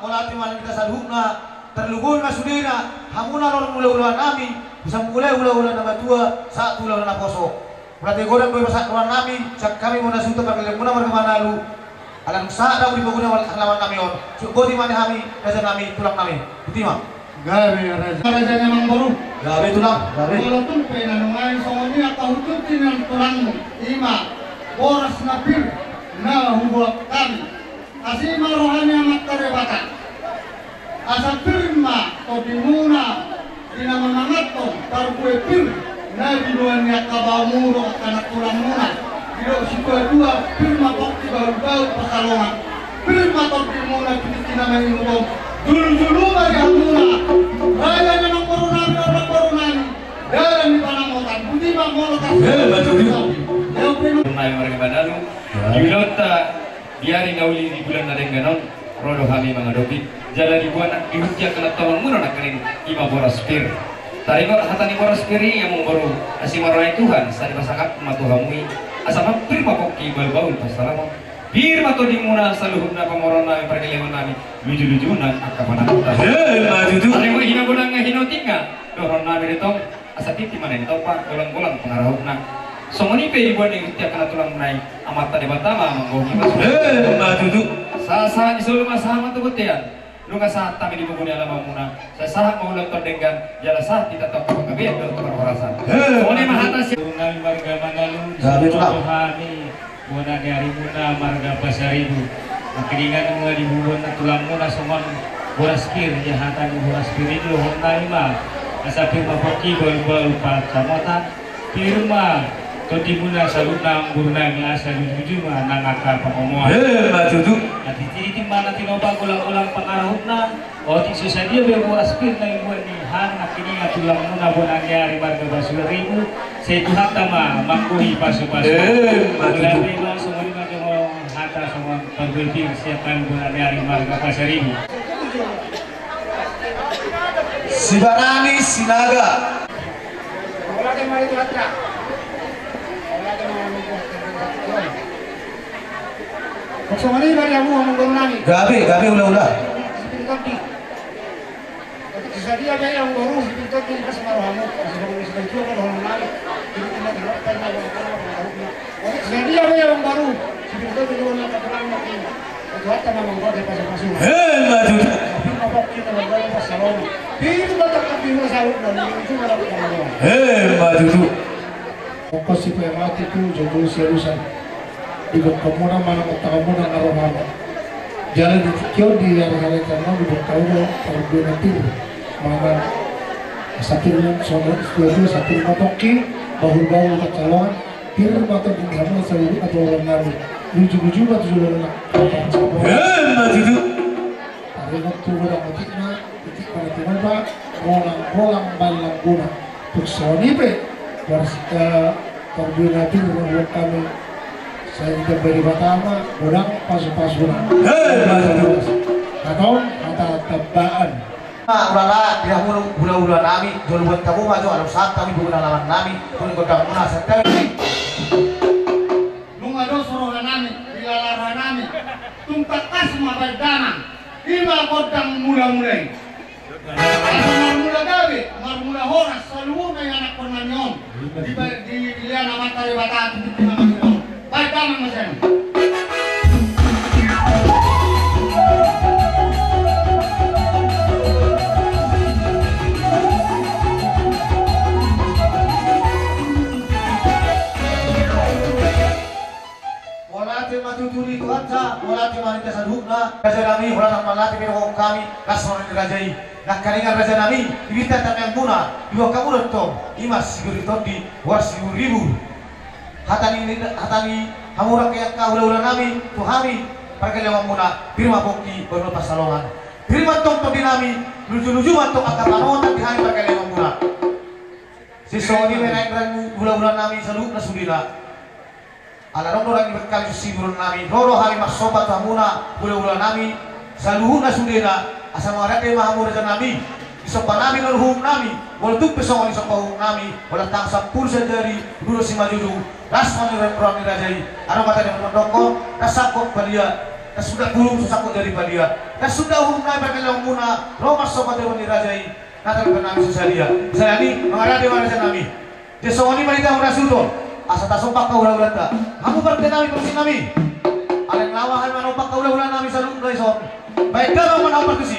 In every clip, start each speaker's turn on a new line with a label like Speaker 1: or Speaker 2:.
Speaker 1: molati malam kita sadhukna terluhur masudina hamuna lor mula-ula nami bisa mulai ula-ula nama tua saat ula na poso berarti godang boy masak ruang nami sak kami muna suntuk kami lemuna margamana lu alam saada uri baguna wal ahlawan nami on godi mane hami raja nami tulang nami butima
Speaker 2: gawe raja memang baru
Speaker 1: gawe tulang gawe
Speaker 2: walaupun penanungan soalnya atau tutin yang tulang ima boras napir na hubuak kami asima rohani amat karebatan asa firma to dimuna ina manangatto tarkue pir na diluan ya kabamuro anak tulang muna dido sikua dua firma pokti bau pasalongan firma to dimuna kitina mahingubom dulu bagi hamuna raya nang korunani orang korunani dalam di panamotan budi mangolotas
Speaker 3: Tunai mereka badalu, Yulota biari ngauli di bulan nadeng ganon, rodo kami mengadopi, jalan dibuat dihutia kena tolong muna nak kening ima boras pir. Tari kor hatani boras piri yang baru asimarai Tuhan, sari masakat matuhamui, asam hampir makoki bal-bal pasalamu. Bir mato di muna saluhuna pamorona perkeliaman nami, luju-lujuna akapan kita. Maju. Tari kor hina bulan ngahino tingga, doron nami ditong asatiti mana ditopak golang-golang pengarahuna. Somoni pe ibuan yang tiap kena tulang naik amat tadi batama manggogi pas. Maju. Sasa di seluruh masa amat tu betian. Lu ngasah tapi di buku dalam mamuna. Saya sah mau lepas dengan jala sah kita tak apa kabe ada tukar perasaan. Somoni mahata si.
Speaker 4: Tunai marga Mangalu. Rohani. Buana dari muna marga Pasaribu. Kelingan mula di bubuan tulang muna somon boraskir jahatan boraskir itu honai ma. Asapi mapoki bal-bal pat samota. Firma Todi muna salutang gurnami asa jujuma nangaka pamomoan.
Speaker 3: Maju.
Speaker 4: Nanti titi mana tinoba ulang-ulang pangarahutna. Otik susadia bebo aspir na ibuan ni han nakini atulang muna bonang yari marga Basuribu. Saya Tuhan tama mangkuhi pasu-pasu. Bulan lima semua lima jomong hata semua pergulping siapkan bonang yari marga Basuribu.
Speaker 1: Sibarani Sinaga.
Speaker 2: Maksudnya bari amu menggonani
Speaker 1: Gabe ulah-ulah.
Speaker 2: Sipintoki Sesadia bari amu baru sipintoki pas marohamu sebelum sebentuk kalau nari ini tidak dilakukan lagi sesadia bari amu baru sipintoki dulu nak terang mungkin itu hatta memang boleh pas-pasu.
Speaker 1: Maju.
Speaker 2: Tapi apa kita lagi pas salon. Itu tak terima salon dan itu malah kita.
Speaker 1: Maju.
Speaker 2: Pokok si mati tu jodoh seriusan. Ikut kamu mana kamu nak aroman. Jalan di kau di hari-hari kamu di bertahu kalau dia nanti mana sakitnya soal itu sakit matoki bahu-bahu kecalon pir mata di kamu selalu atau orang lain lucu-lucu atau jualan nak.
Speaker 1: Maju.
Speaker 2: Hari waktu orang ketikna ketik pada tiba bolang balang guna untuk Sony pe warsita perbina pir membuat kami saya tidak beri batama, orang pasu-pasuran. Atau kata tebaan.
Speaker 1: Ulala tidak mula nami, jual buat kamu maju ada saat kami bukan lawan nami, pun kodang muna serta.
Speaker 2: Nungado sorohan nami, dilalarhan nami, tungkakas mabadanang, lima kodang mula-mulai. Marmula gawe, marmula horas, selalu na anak penanyon. Di lian amat tari bataan, di nama baik kamu macam.
Speaker 1: Walati matutuli tuansa, walati manita sadhukna. Raja nami, walati malati pirokong kami, kasron ni rajai. Nakaringan raja nami, ibita tamang muna, dua kamu retong, imas siguri tondi, warsiu ribu. Hatani hamura kaya ka ulah-ulah nami tuhami perkeliawan muna firma bukti baru pasalongan firma tong to dinami lucu-lucu mantok akapano tak dihani perkeliawan muna si Sony menaik ulah-ulah nami saluk na sudina ala orang berkali sibur nami roro hari masobat hamuna ulah-ulah nami saluhu na sudina asal marate mahamura jan nami isopan nami nurhum nami walau pesong isopahum nami walau tangsa pulsa dari dulu si majudu rasmani orang dirajai anu kata dia mendokong nasakok balia sudah burung susakok dari balia sudah umumnya berkelang muna romas sobat yang dirajai nanti bernami susadia saya ini mengarah dewa raja nami jesongoni malita muna suto asa tasumpak kau ulah-ulah tak kamu berkenami bersih nami aleng lawahan manumpak kau ulah-ulah nami salung dari sok baik kalau menawar kesi.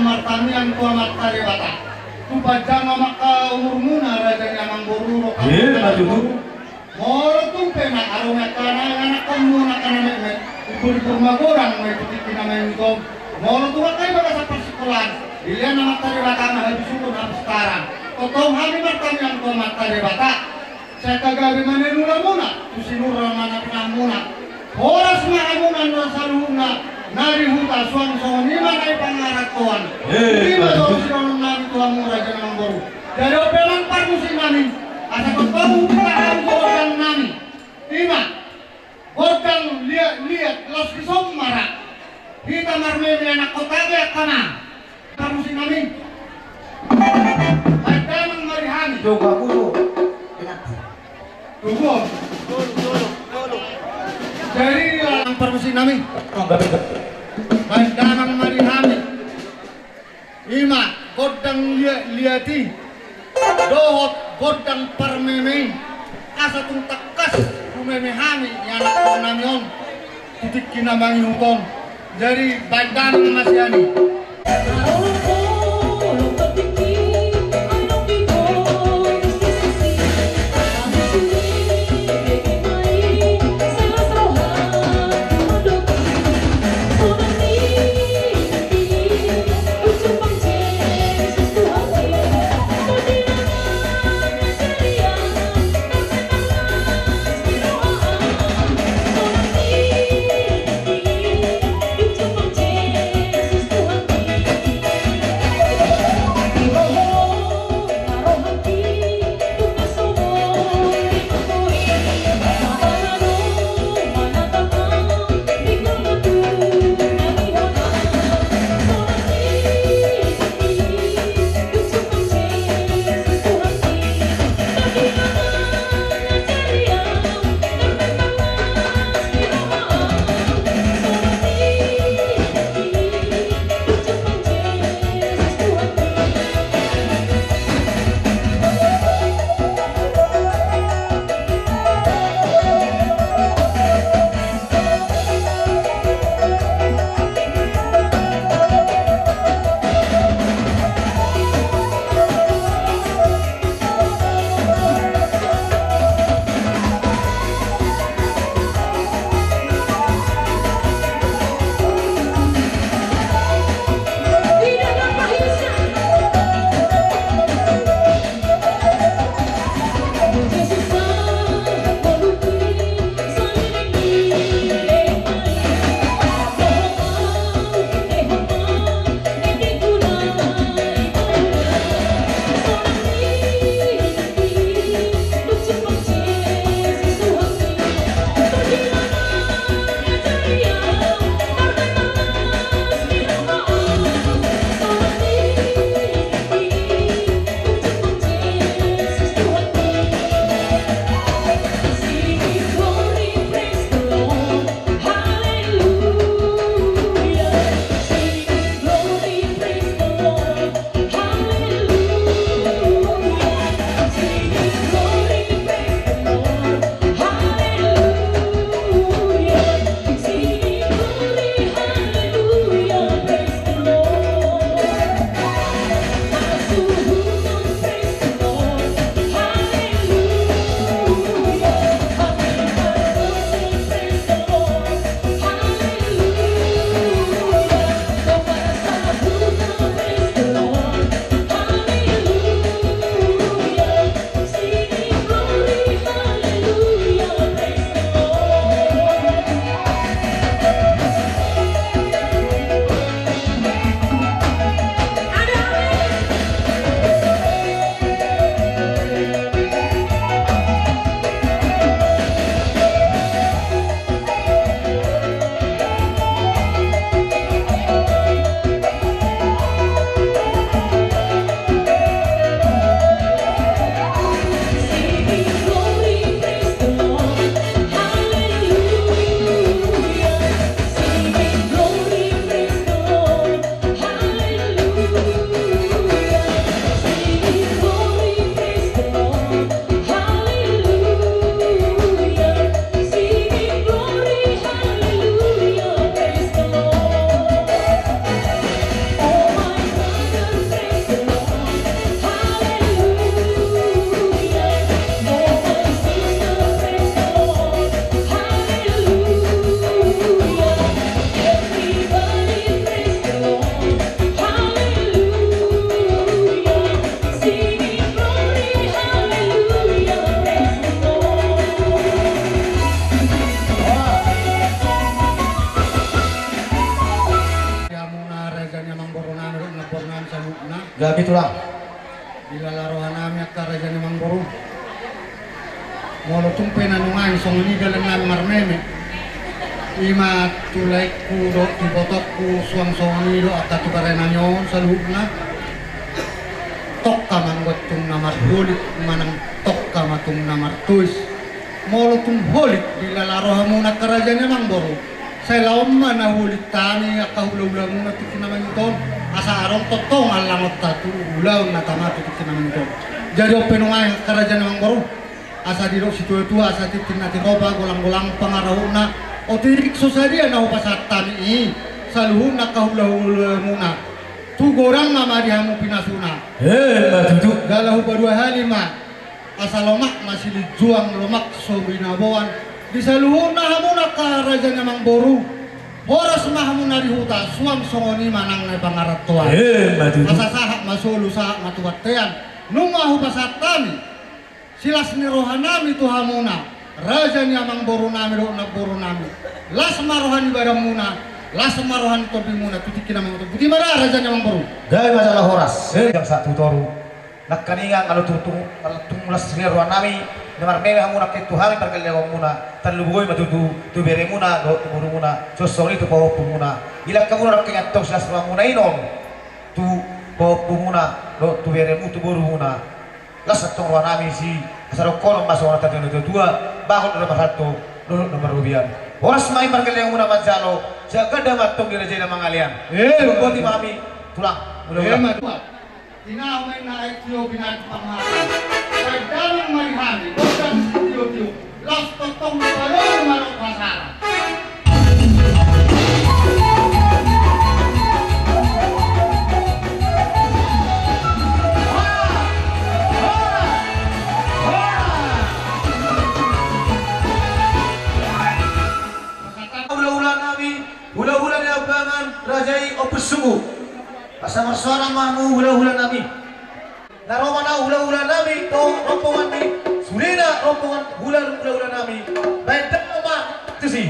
Speaker 2: martamian tua matare bata. Tu pajang maka umur muna raja yang mangguru. Moro tu pena aroma kana anak kamu nak kana mek. Ikut permagorang mek titik nama itu. Moro tu kai bata sa persekolahan. Ilian nama matare bata na habis itu na sekarang. Totong hari martamian tua matare bata. Saya kagabi manenula muna. Tu sinura mana pinamuna. Horas maamunan na saluna. Nari huta suang songon lima kali pangaratuan. Lima solusi nami tuamu raja mangguru. Dari opelan parmusin nami. Asa ketemu kita godang nami. Lima. Godang liat los kisom marak. Kita marmeme anak kota ya kana. Parmusin nami. Adamang marihani.
Speaker 1: Coba kulo.
Speaker 2: Tunggu. Dari yang parmusin nami. Pandangan marihami ima godang liati dohot godang parmeme asa tung takas rumeme hami yang anak namion titik kinabangi hukum jadi pandangan masiani Nah,
Speaker 1: Gabi tulang.
Speaker 2: bila laruhan namin at karajan ni Mang Boro. Molo tumpe na nungan song ini dalam namin marmeme. Ima tulay ku do ibotok ku suang song ini do at katukaran na nyon sa loob na. Tok ka manggot tung namar hulit manang tok ka matung namar tuis. Molo tung hulit bila laruhan mo na karajan ni Mang Boro. Saya lawan mana hulit tani at kahula-hula mo na tikin naman ito. Asa arong totong alangot tatu ulaw na tama tikin naman ito. Jadi openungan karajan ni Mang Boro. Asa diro si tua-tua asa titin natin roba gulang-gulang pangarahon na o tirik sosadia na upasat tani saluhun na kahula-hula muna tugorang nga marihamu pinasuna
Speaker 1: Matutu.
Speaker 2: galahu badua halima asa lomak masih dijuang lomak so binabawan di saluhun na hamuna ka raja na Mang Boro horas mahamuna di huta suam songoni manang na pangarat tuan
Speaker 1: Matutu.
Speaker 2: asa sahak masulu sahak matuwat tean nunga upasat tani silas ni rohanami tu hamuna raja ni Mang Boro nami do na Boro nami las marohan ibadah muna las marohan tobi muna tutikin namang tu puti mara raja ni Mang Boro
Speaker 1: Gabi masalah horas. Yang satu toru. Nak kaningan kalau tumulas sini ruang nami. Namar meme hamuna ke Tuhan terkelewa muna. Terlubui matutu tu bere muna do tu buru muna. Sosori tu bawa muna. Ila kamu nak kengat tok silas ruang muna inom. Tu bawa muna do tu bere mu tu buru muna. Las atong ruang nami si asaro kolom masuk orang tadi itu dua bangun nomor satu dulu nomor rubian horas main berkeliling muna manjalo jaga damat tong diri jadi mangalian bukti mami tulang
Speaker 2: hemat ina main na itio binat panghalan dalam marihani bosan tio las totong balong marok pasaran
Speaker 1: hula-hula ni abangan rajai opus sungguh pasang suara mamu hula-hula nami naromana hula-hula nami to rompongan ni sulina rompongan hula-hula nami baik tema itu sih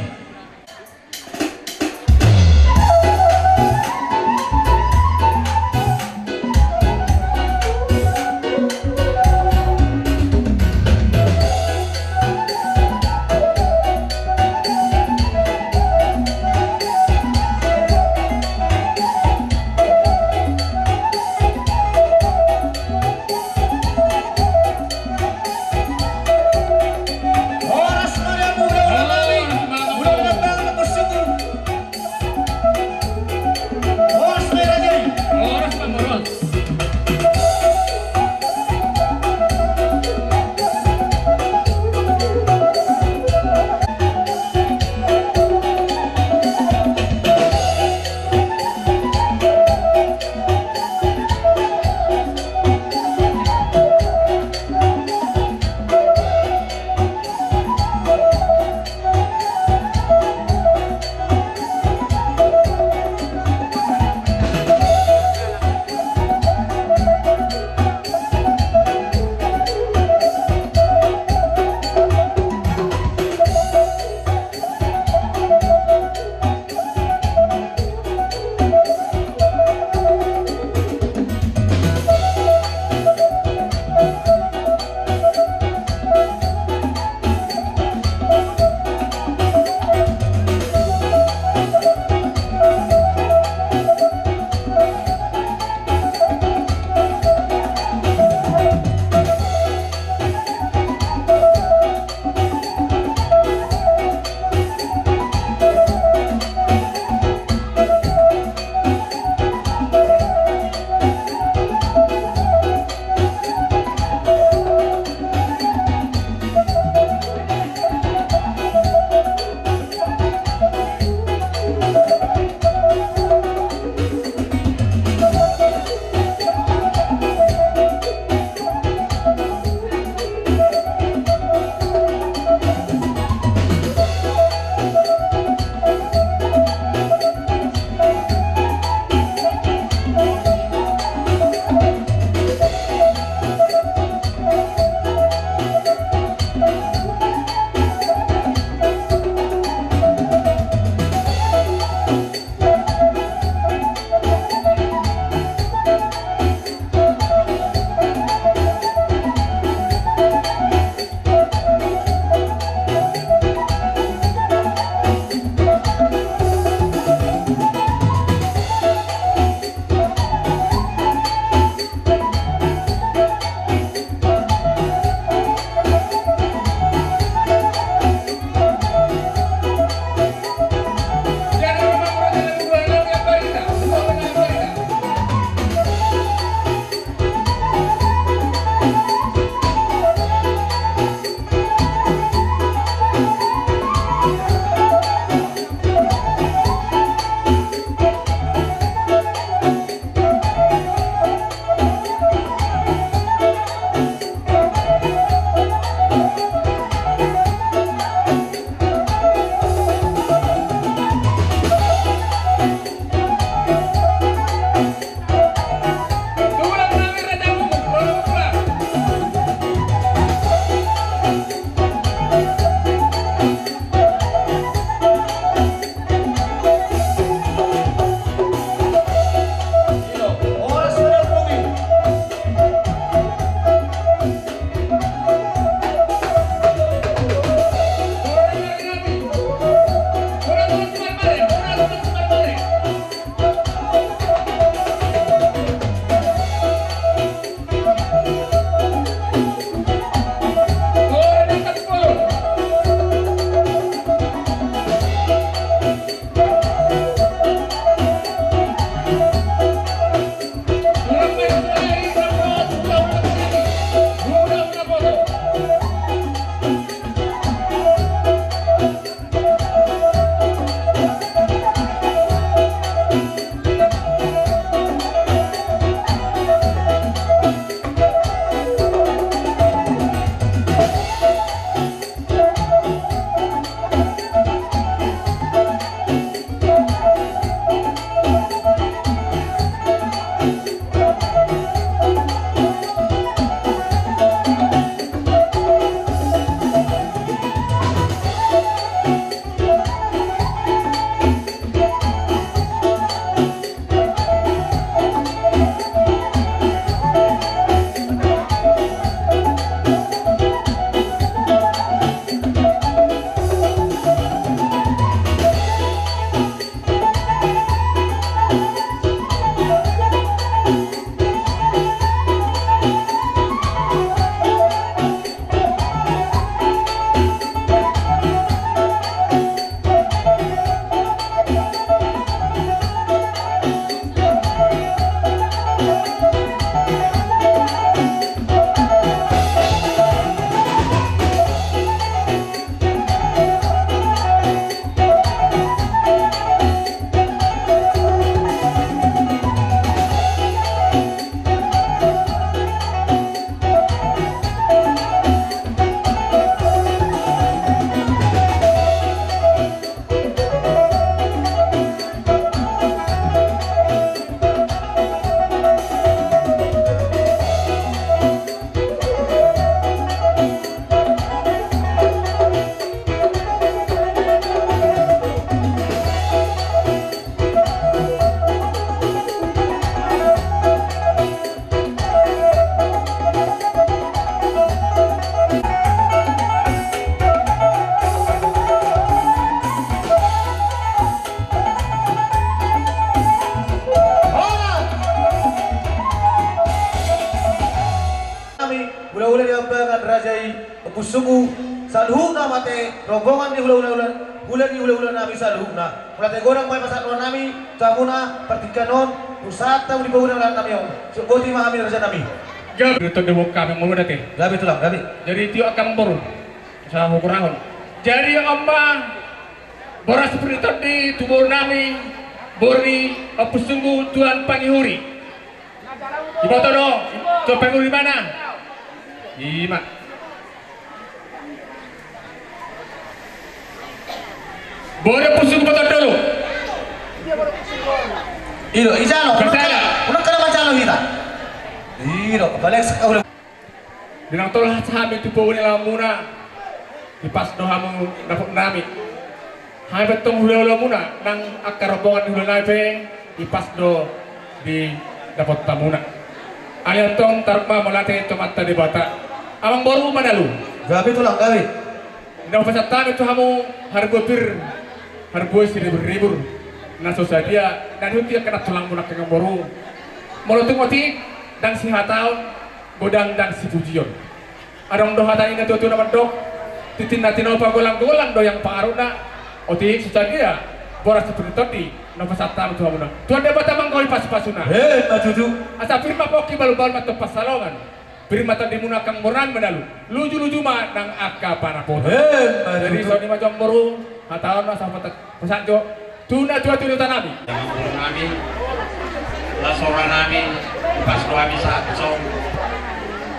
Speaker 1: Ula-ula diambangan rajai Busugu Salhuna mate rombongan di ula-ula bulan di ula-ula nami salhuna. Mulai gorang may pasat luar nami tamuna pertikanon usata di bawah ulang nami yang seboti mahami raja nami.
Speaker 4: Jauh itu demo kami mau dati.
Speaker 1: Gabi tulang gabi.
Speaker 4: Jadi tio akan boru. Saya mau kurang. Jadi ombang boras seperti tadi tubuh nami bori apa sungguh Tuhan Pangihuri. Di foto dong. Tuhan Pangihuri mana? Ima. Boleh pusing foto dulu.
Speaker 1: Ilo, ijalo.
Speaker 4: Bersama.
Speaker 1: Unak kana macalo kita. Ilo, balik sekali.
Speaker 4: Dinang tolong kami tu bawa nila muna. Ipas dohamu dapat nami. Hai betong hula muna nang akar rombongan hula nai ipas do di dapat tamuna. Ayat tong tarma melatih tomat tadi bata. Amang baru mana lu?
Speaker 1: Gabi tulang gabi.
Speaker 4: Nang pasat tami tu hamu harga bir harga seribu-ribu. Naso sadia dan dia kena tulang muna kena baru. Molotung mati dan si hataun bodang dan si pujion. Adong do hatan ini tu nama dok. Titin natino pa golang-golang do yang paruna. Oti sadia boras seperti tadi. Nang pasat tami tu hamu na. Tuan debat amang kau pas-pasuna.
Speaker 1: Majuju.
Speaker 4: Asa firma poki balu-balu matop pasalongan. Firma tadi munakang moran menalu. Luju-luju mah nang akka panapota. Jadi soni macam baru hataun masa pesan jo. Tuna tua-tua tanami.
Speaker 5: Nami, lasora nami, pas doa bisa song.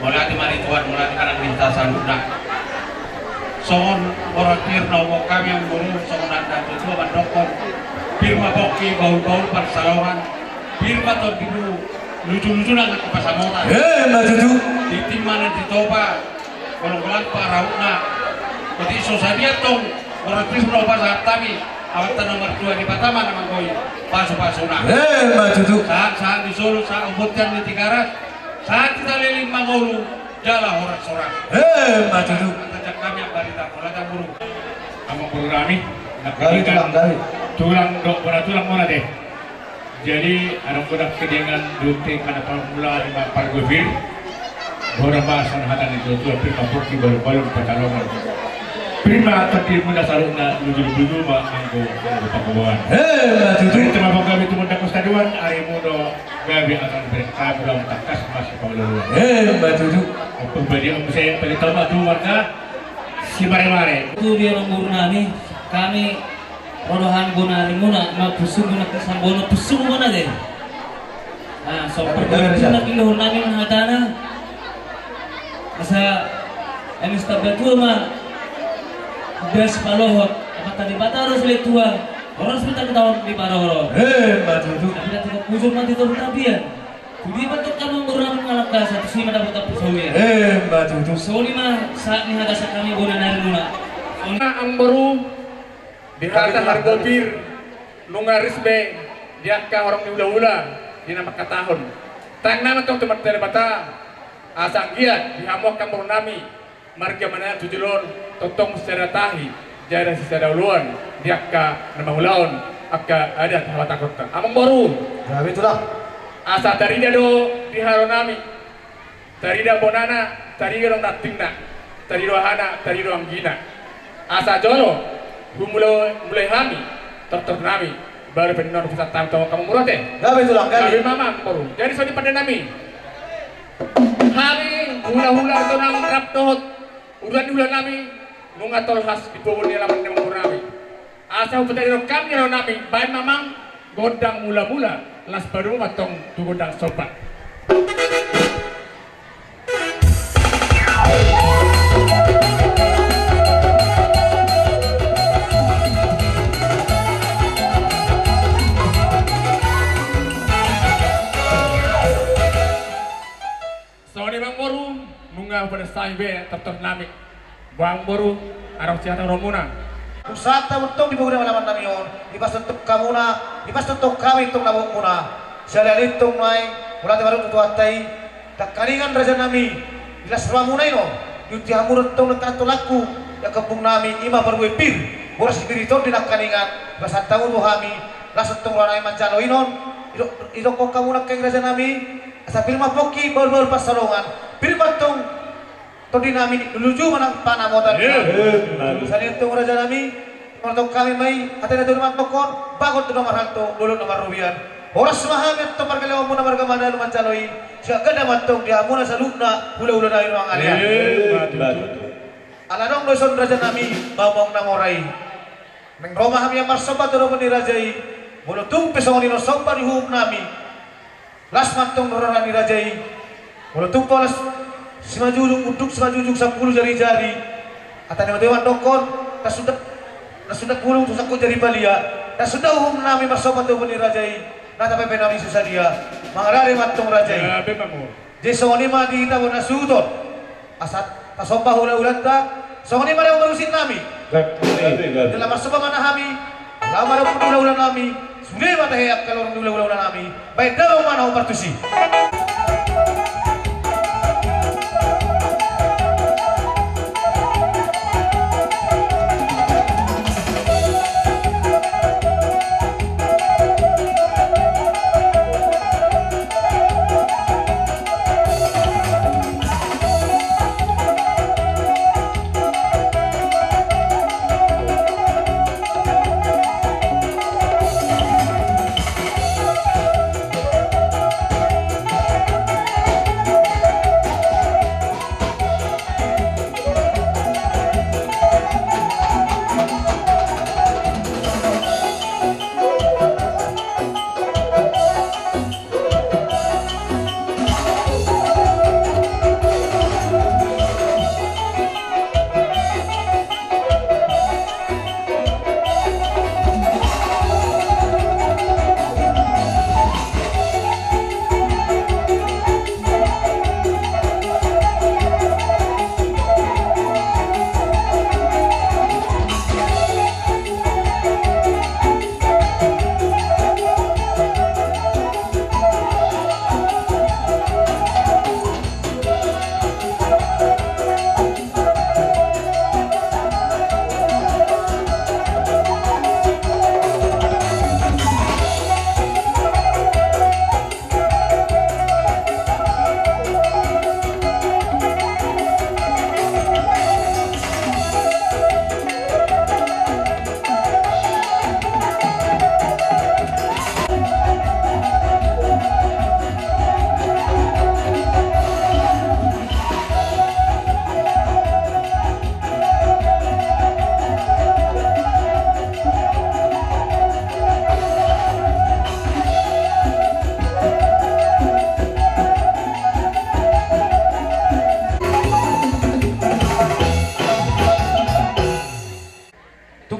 Speaker 5: Mulai mari Tuhan mulai karang lintasan udah. Songon orang firna mau kami yang buru songon anda itu bandokon. Firma boki bau-bau persalongan. Firma tuh dulu lucu-lucu nang ke pasamotan.
Speaker 1: Majuju.
Speaker 5: Di tim mana ditoba, golong-golong parauna. Jadi sosadia tong orang firna pasar kami. Awatan nomor 2 di Batama nama koi pasu-pasuna.
Speaker 1: Majuju.
Speaker 5: Saat di Solo, saat umputkan di Tikarat, saat kita liling Mangolu, jala horak-sorak.
Speaker 1: Majuju.
Speaker 5: Antajak kami yang barita, mulai burung.
Speaker 4: Amang baru kami.
Speaker 1: Gabi tulang gabi.
Speaker 4: Tulang dok pada tulang mana deh. Jadi ada budak kedengan dute karena pemula di Pargobir. Orang bahasan hatan itu tu firma poki baru-baru pertolongan. Prima tadi mula saruna luju-luju mah anggo pagawaan. Jadi tema kami tu munda kustaduan ari mudo gabi akan berkabram takas mas pawlaluan.
Speaker 1: Majuju.
Speaker 4: Apa badi ang saya pelitama tu warga si mare-mare.
Speaker 6: Itu dia nombor nami kami rodohan guna rimuna ma pusung guna kesambono pusung mana deh. Ah, so perguna kilo nami hadana. Asa emis tabetul mah beres palohot, apa tadi bata harus lihat tua, orang sebentar ketahuan di parahoro.
Speaker 1: Majuju.
Speaker 6: Tapi nanti kau pujur nanti tahu tabian. Jadi bentuk kamu berang mengalahkan satu sih mana buta pusaunya.
Speaker 1: Majuju.
Speaker 6: Soli mah saat ini ada kami guna nari guna.
Speaker 4: Ang baru di hata harga bir nungaris be dia ka orang ni ula-ula di nama katahon. Tang nama tong tempat dari bata asang giat di hamok kang nami marga mana tujulon totong secara tahi jada secara uluan dia ka nama ulaon akka ada hawata kota amang baru
Speaker 1: Gabi tulang.
Speaker 4: asa dari dia do di haronami dari dia bonana dari dia dong datingna dari dohana dari doang gina asa jolo mulai hami tok nami baru benar bisa tahu kamu murah deh
Speaker 1: Gabi tulang
Speaker 4: Gabi
Speaker 1: gabi.
Speaker 4: mama baru jadi soni pada nami hari hula-hula itu nang rap tohot ulan nami nunga tol khas di bawah ni laman nemang nami asa upatay ro kami ro nami baik mamang godang mula-mula las baru matong tu godang sobat Soni bang baru nunga pada sahibe tetap nami bang baru arang siapa romuna
Speaker 1: Usata untung di bawah malaman nami yon. Ipas untuk kamu na, ipas untuk kami untuk nabung muna. Saya lihat itu mai, mulai baru untuk atai. Tak karingan raja nami. Ilas ramuna ino. Yuti hamur untuk nekan tolaku. Ya kampung nami ima berwepir. Boras spiritual di nak karingan. Ipas tahu tu kami. Las untuk ranai mancano inon. Ilo kok kamu nak keng raja nami. Asa firma poki baru pasalongan. Firma tong Todi nami menuju manang panamotan. Salito raja nami, untuk kami mai atena tu rumah tokon, bagot tu nomor hantu, dulu nomor rubian. Oras mahamet tu perkelewa muna marga mana luman caloi. Siya kada matong dia muna sa lukna, hula-hula na yung alia. Alanong doson raja nami, bawang nangoray. Nang Roma kami yang marsobat tu ni rajai, mulu tumpe sa nino sompa di hub nami. Las matong rora ni rajai, mulu tumpa las simajulung uduk simajulung 10 jari-jari. Atane dewan dokon, nasudak pulung tusakku jari balia. Nasudah hub nami marsobat tu ni rajai. Nata pepe nami susah dia, mangarari matong rajai. Jesoni ma di kita bona sudon. Asat tasompa hula-ulan ta, soni ma yang berusin nami. Dalam marsoba mana kami, lama pun hula-ulan nami. Sudah mata heyak kalau hula-ulan nami. Baik dalam mana opertusi.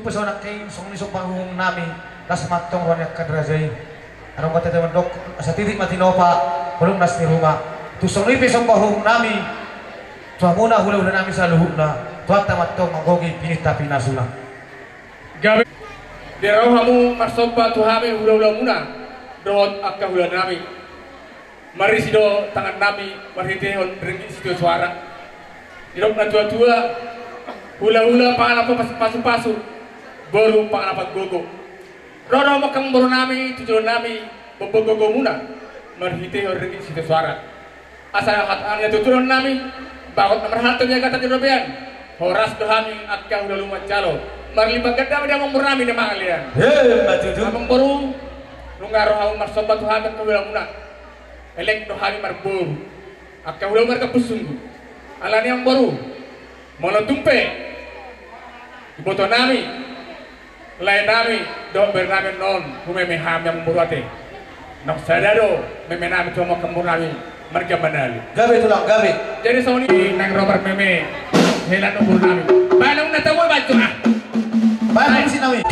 Speaker 1: Pesona kain song ni sopang nami nas matong wanyak kadrajai anong kata teman dok sa titik matinopa belum nas ni rumah tu song ni pesong bahung nami tu muna hula-hula nami sa luhuna tu atta matong manggogi pinita pinasula
Speaker 3: gabe deraw hamu marsoba tu hame hula-hula muna dohot akka hula nami mari sido tangan nami marhitehon ringgit sido suara idok na tua-tua hula-hula pangan apa pasu-pasu baru pangalapat gogo. Rono makang baru nami, tujuan nami, bobogogo muna. Marhite ringgit situ suara. Asal hatangnya tujuan nami, bakot nomor hatunya kata jerobean. Horas dohami atka udah lumat calo. Marlibat ganda dia mambur nami nama kalian. Abang baru, lungaroh hamu marsobat tuhan ke udah muna. Elek dohami marburu. Atka udah mereka pusunggu. Alani yang baru, mono tumpe. Iboto nami. Lain nami, dok bernami non, kumeme ham yang membuatnya. Nok sadado, meme nami cuma kemurami, mereka benali.
Speaker 1: Gabe tulang gabe.
Speaker 3: Jadi Sony nang Robert meme, helan umur nami. Balong na tawo ba ito ah?
Speaker 1: Balong si nami.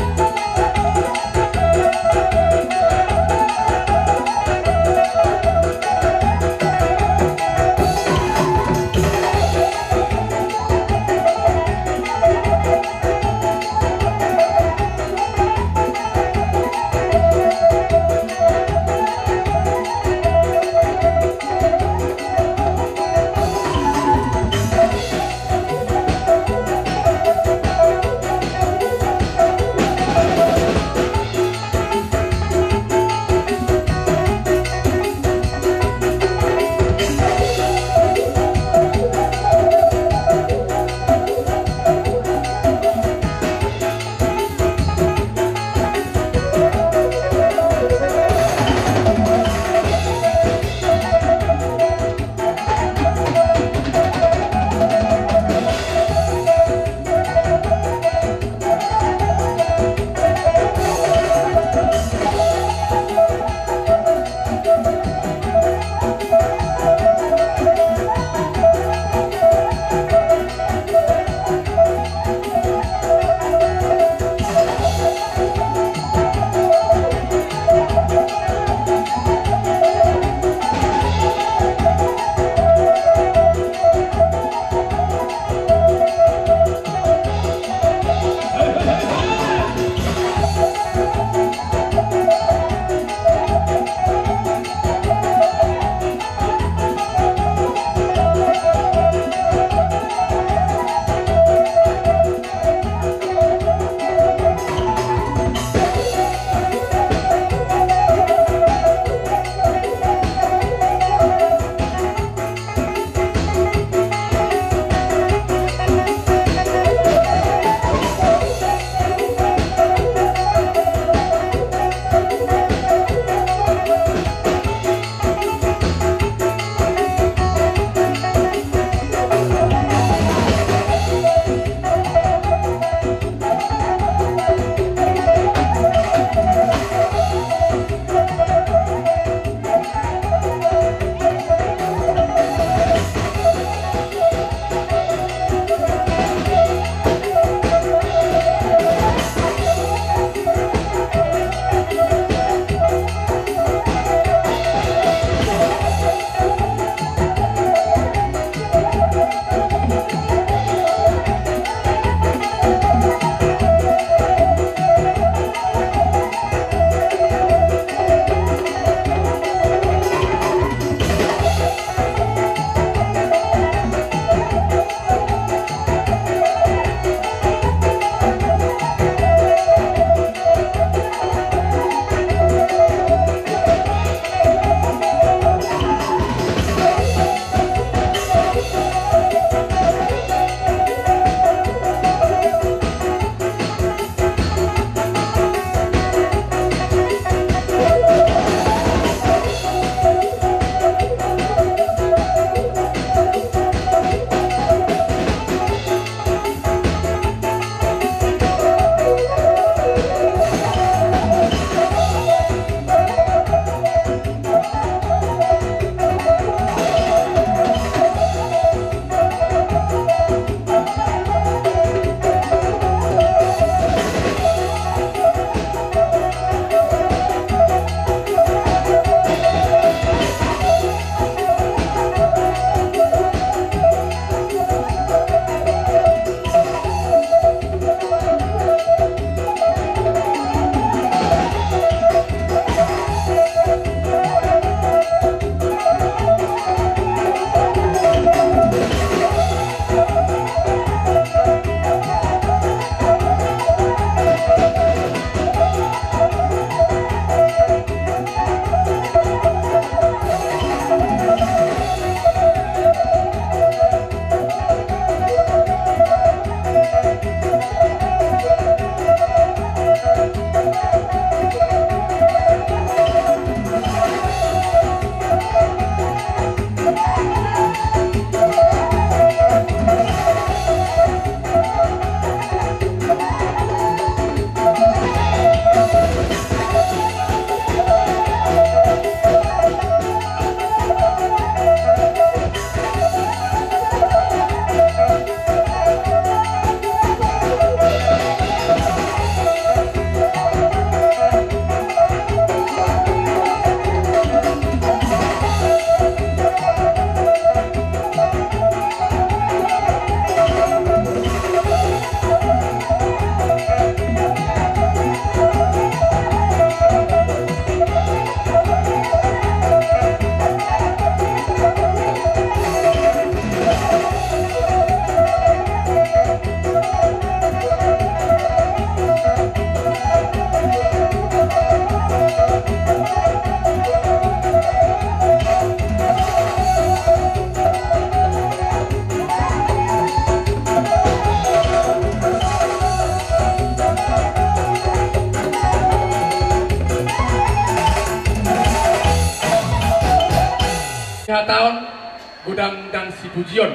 Speaker 7: Gudang dan Sipujion.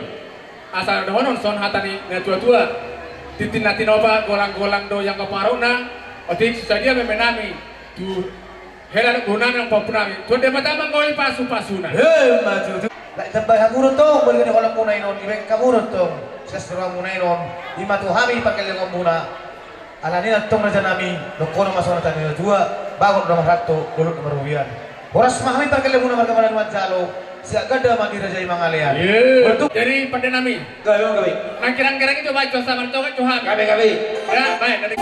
Speaker 7: Asal dohonon son hatani na tua-tua. Titinatinoba golang-golang do yang kaparona. Otik saja memenami tu helan gunan yang papunami. Tuan dia matama ngoi pasu-pasuna.
Speaker 1: Maju. Lah tambah hamurut tong boleh ni kolam muna inon, ibek kamurut tong. Sesra muna inon, lima tu hami pakai lengom muna. Alani tong raja nami, dokono masona tani dua, bangun nomor 1, dulu nomor rupiah. Horas mahami pakai lemuna marga malan wajalo. Siak gada mandi raja imangalian.
Speaker 7: Betul. Jadi pada nami.
Speaker 1: Gawe.
Speaker 7: Nang kirang-kirang itu baca sama coba coba.
Speaker 1: Gawe.
Speaker 7: Ya, baik dari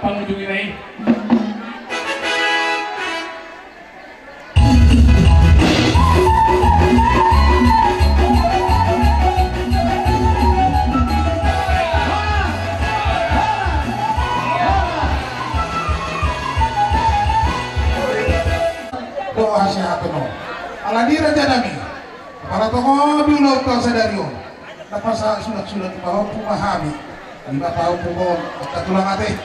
Speaker 7: pengunjung ini.
Speaker 8: Doa sehatno. Aladira janami. Para tokoh dulu kau sadario. Napasa sudah bahwa pemahami. Lima tahun pukul katulang ate.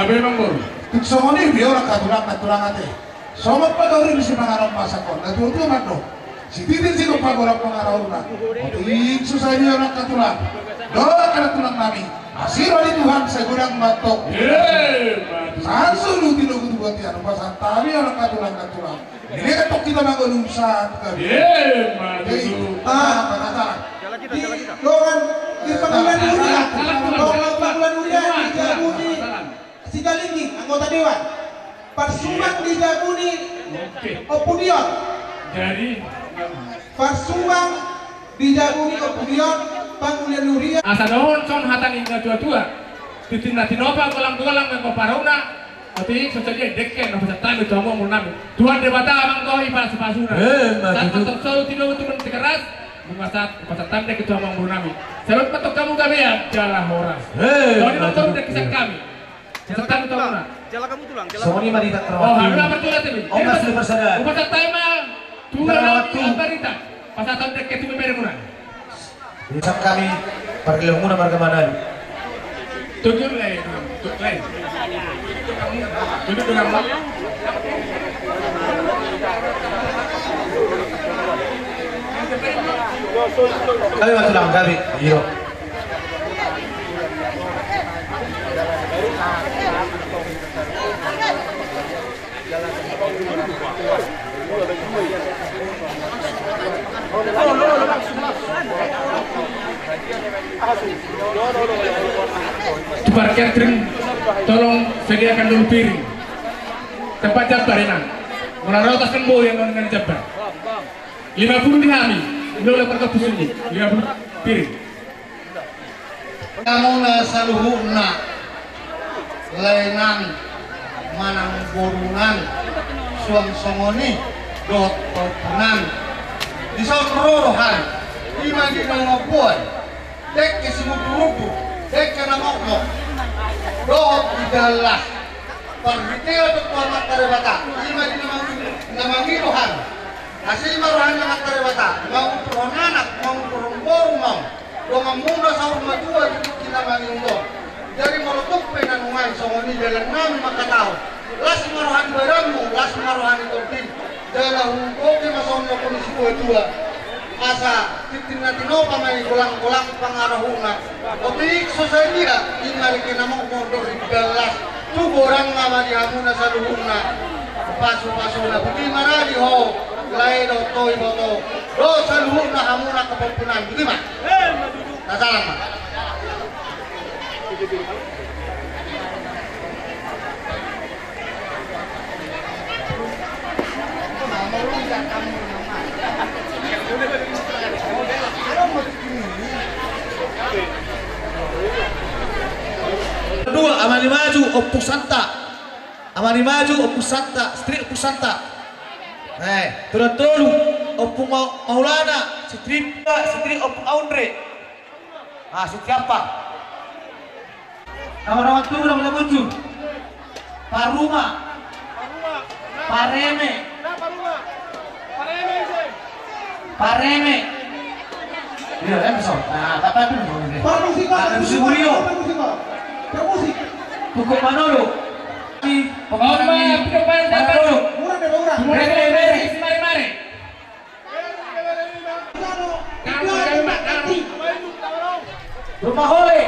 Speaker 7: Memang bor.
Speaker 8: Tiksongoni biar katulang ate. Somat pagawin si pangarap pasakon. Natutuyo matno. Si titin si pagorap pangarap na. Otik susah dia orang katulang. Doa katulang nami. Asiro di Tuhan saya gudang matok. Sansu tinugu buat dia. Pasan tabi orang katulang. Ini ketok kita bangun umsat. Kata. Logan di Panggilan Mulia, Panggilan Mulia di Jabuni, Sigalinging, anggota dewan, Parsumbang di Jabuni, Opudion, Parsumbang di Jabuni, Opudion, Panggilan Mulia.
Speaker 7: Asa doon son hatang ing dua-dua. titin na tinopa golang-golang ng kaparuna ati sasaja dekke no sa tayo to mo nami Tuhan debata amang ko ipasupasuna sa patok tino itu mentekeras mengasat pasatan dek itu amang nami serot patok kamu kami ya jalan horas jadi motor dek kisah kami setan itu mana
Speaker 9: Jala kamu tulang,
Speaker 1: Semua ini mari tak
Speaker 7: oh haru apa tuh tadi
Speaker 1: Om masih bersadar.
Speaker 7: pasat tayo mah Tuhan ang barita pasatan dek itu memere muna
Speaker 1: Ucap kami pergilah muna marga Manado.
Speaker 7: Tujuh lain, duduk dengan mak.
Speaker 1: Kami masih dalam kami. Iyo.
Speaker 7: Tukar catering, tolong sediakan dulu piring. Tempat jabar ini, mulai rotas kembo yang dengan jabar. 50 dihami, ini oleh perkara busuni, 50 piring.
Speaker 2: Namuna saluhuna lainan manang borungan suang songoni dot topunan di rorohan lima di ngopoy dek ke simuturupu dek ke namokno dot di dalas perhiteo dot tuamak karebata lima di namangirohan hasil maruhan namak karebata mau turun anak mau turun borung mau Donga muna sa urma tua di kinamangin do. Jadi molotok penanungan songoni dalam nami makatao. Las marohan beramu, las marohan itortin. Dalam hukum masongno komisi tua. Asa titin natin no pamay kulang-kulang pangarahuna. Otik sosalia inari kinamok motor igalas. Tuborang nga dihamuna sa luhuna. Paso-paso na buti maradi ho. Lain do toy boto. Do sa luhuna hamuna kapampunan. Buti ma? Nasalah ma?
Speaker 1: Kedua, Amani Maju, Opus Santa. Amani Maju, Opus Santa, Street Opus Santa. Turun tolu, Opus Maulana, Street Opus Aundre. Siapa? Nama-nama itu udah muncul. Paruma, Pareme. Iya, episode. Nah, apa itu? Permusik Murio. Permusik. Pukul Manolo. Manolo.
Speaker 7: Mari.
Speaker 1: Rumah Hole.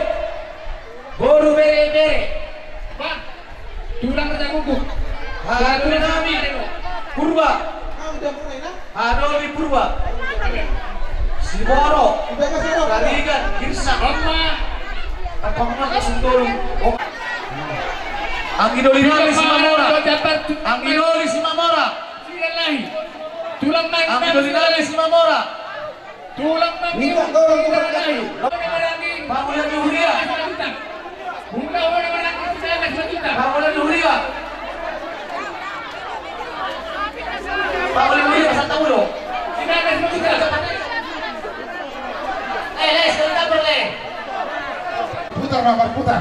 Speaker 1: Boru bere.
Speaker 7: Pak, tulang kerja kuku.
Speaker 1: Nami Purba. Adoli Purba. Siboro. Kaligan Girsa. Apakah kasih tolong? Angidoli Simamora. Angidoli Simamora.
Speaker 7: Tulang
Speaker 1: Angidoli Simamora.
Speaker 7: Tulang
Speaker 1: Bangunan Nuria. Bangunan Nuria. Bangunan Nuria Santa Ulo. Sebentar boleh.
Speaker 8: Putar, Bapak, putar.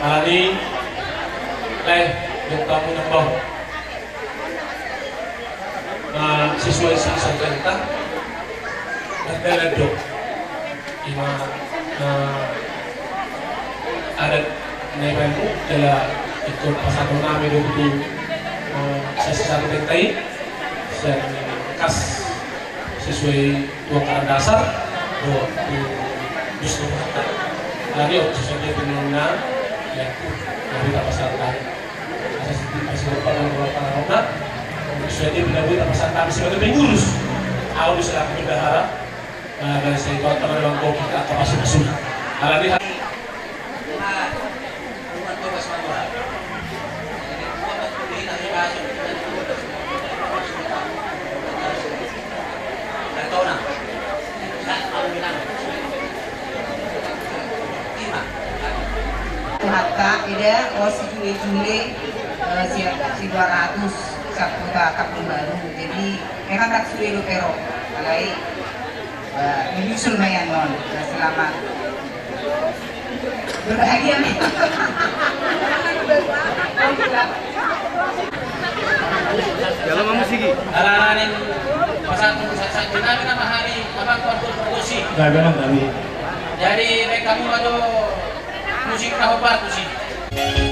Speaker 5: Malani leh yung kamu ng bawah na sesuai sa isang kanta nagdalado ima na adat na iban mo dala ikut pasado namin dito sa sasang kantay sa kas sesuai tuang karang dasar do gusto mo lagi o sa dia pinuna ya dari pasarkan asas di para sudah dia benar-benar pasar kami sebagai pengurus aku bisa berharap dari saya kota Bangkok kita akan masuk alami
Speaker 9: Hatta ida si Jule si 200 satu kakak baru jadi mereka tak suwe lo pero alai menyusul mayan non selamat berbahagia
Speaker 10: Kalau kamu sih
Speaker 5: alanin pasang sasak dinami nama hari abang kontribusi
Speaker 10: kami
Speaker 5: jadi mereka mau musik tahu bagus sih